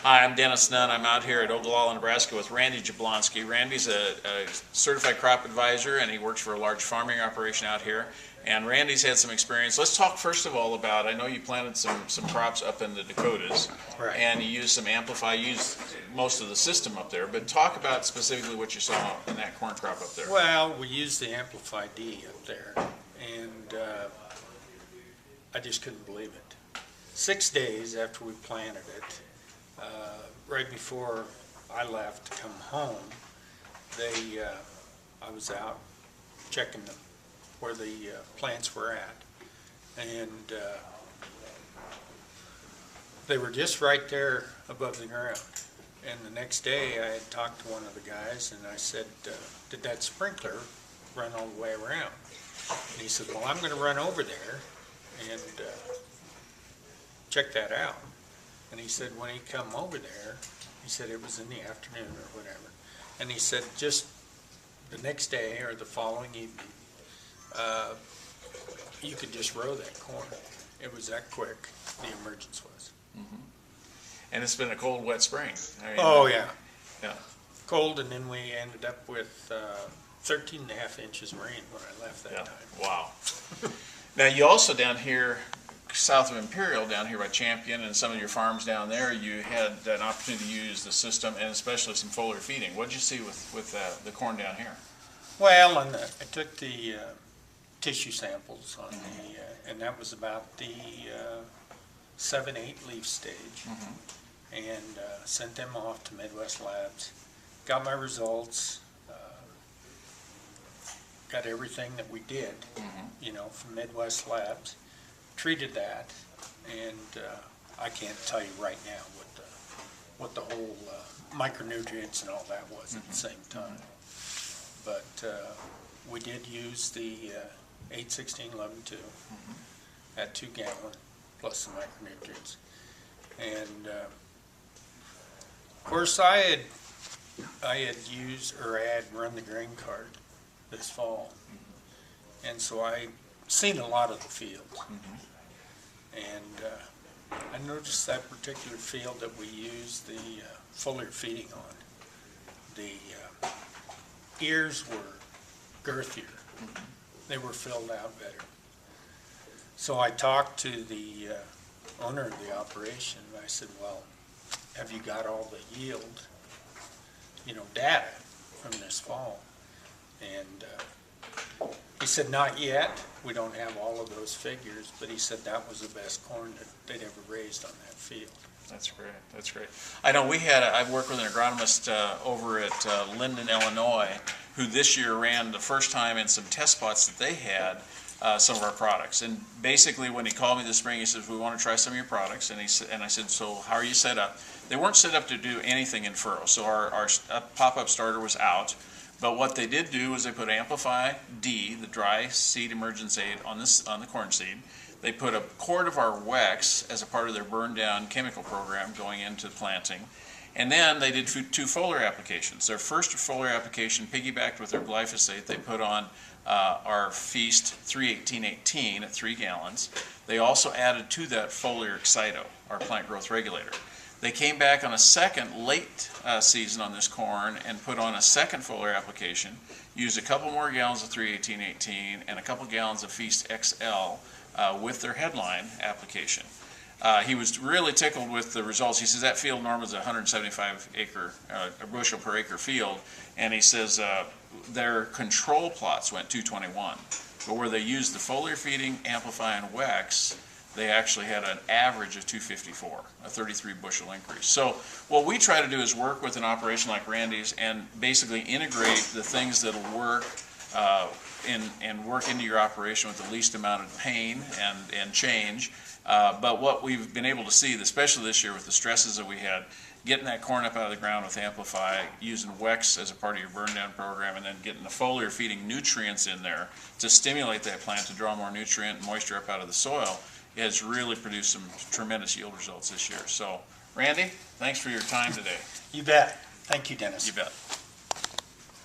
Hi, I'm Dennis Nunn. I'm out here at Ogallala, Nebraska with Randy Jablonski. Randy's a certified crop advisor and he works for a large farming operation out here. And Randy's had some experience. Let's talk first of all about, I know you planted some crops up in the Dakotas. Right. And you used some Amplify, you used most of the system up there, but talk about specifically what you saw in that corn crop up there. Well, we used the Amplify D up there, and I just couldn't believe it. 6 days after we planted it, right before I left to come home, I was out checking where the plants were at, and they were just right there above the ground. And the next day I had talked to one of the guys and I said, did that sprinkler run all the way around? And he said, well, I'm going to run over there and check that out. And he said when he come over there, he said it was in the afternoon or whatever, and he said just the next day or the following evening, you could just row that corn. It was that quick, the emergence was. Mm-hmm. And it's been a cold, wet spring. I mean, Oh yeah. Yeah. Cold, and then we ended up with 13.5 inches of rain when I left that time. Wow. Now you also down here, south of Imperial, down here by Champion and some of your farms down there, you had an opportunity to use the system and especially some foliar feeding. What did you see with the corn down here? Well, and I took the tissue samples on and that was about the 7-8 leaf stage, and sent them off to Midwest Labs. Got my results. Got everything that we did, from Midwest Labs. Treated that, and I can't tell you right now what the whole micronutrients and all that was at the same time. But we did use the 8-16-11-2 at 2 gallon plus the micronutrients, and of course I had used, or I had run the grain cart this fall, and so I seen a lot of the fields, and I noticed that particular field that we used the foliar feeding on, the ears were girthier. They were filled out better. So I talked to the owner of the operation, and I said, well, have you got all the yield, data from this fall? And he said, not yet. We don't have all of those figures, but he said that was the best corn that they'd ever raised on that field. That's great. That's great. I know I've worked with an agronomist over at Linden, Illinois, who this year ran the first time in some test spots that they had some of our products. And basically when he called me this spring, he says, we want to try some of your products. And I said, so how are you set up? They weren't set up to do anything in furrow. So our pop-up starter was out. But what they did do was they put Amplify D, the dry seed emergence aid, on the corn seed. They put a quart of our Wex as a part of their burn down chemical program going into planting. And then they did 2 foliar applications. Their first foliar application piggybacked with their glyphosate. They put on our Feast 3-18-18 at 3 gallons. They also added to that foliar Excito, our plant growth regulator. They came back on a second late season on this corn and put on a second foliar application, used a couple more gallons of 3-18-18 and a couple gallons of Feast XL with their headline application. He was really tickled with the results. He says that field normally is a 175 acre, a bushel per acre field, and he says their control plots went 221, but where they used the foliar feeding, Amplify, and Wex, they actually had an average of 254, a 33 bushel increase. So what we try to do is work with an operation like Randy's and basically integrate the things that'll work and work into your operation with the least amount of pain and change. But what we've been able to see, especially this year with the stresses that we had, getting that corn up out of the ground with Amplify, using Wex as a part of your burn down program, and then getting the foliar feeding nutrients in there to stimulate that plant to draw more nutrient and moisture up out of the soil, has really produced some tremendous yield results this year. So, Randy, thanks for your time today. You bet. Thank you, Dennis. You bet.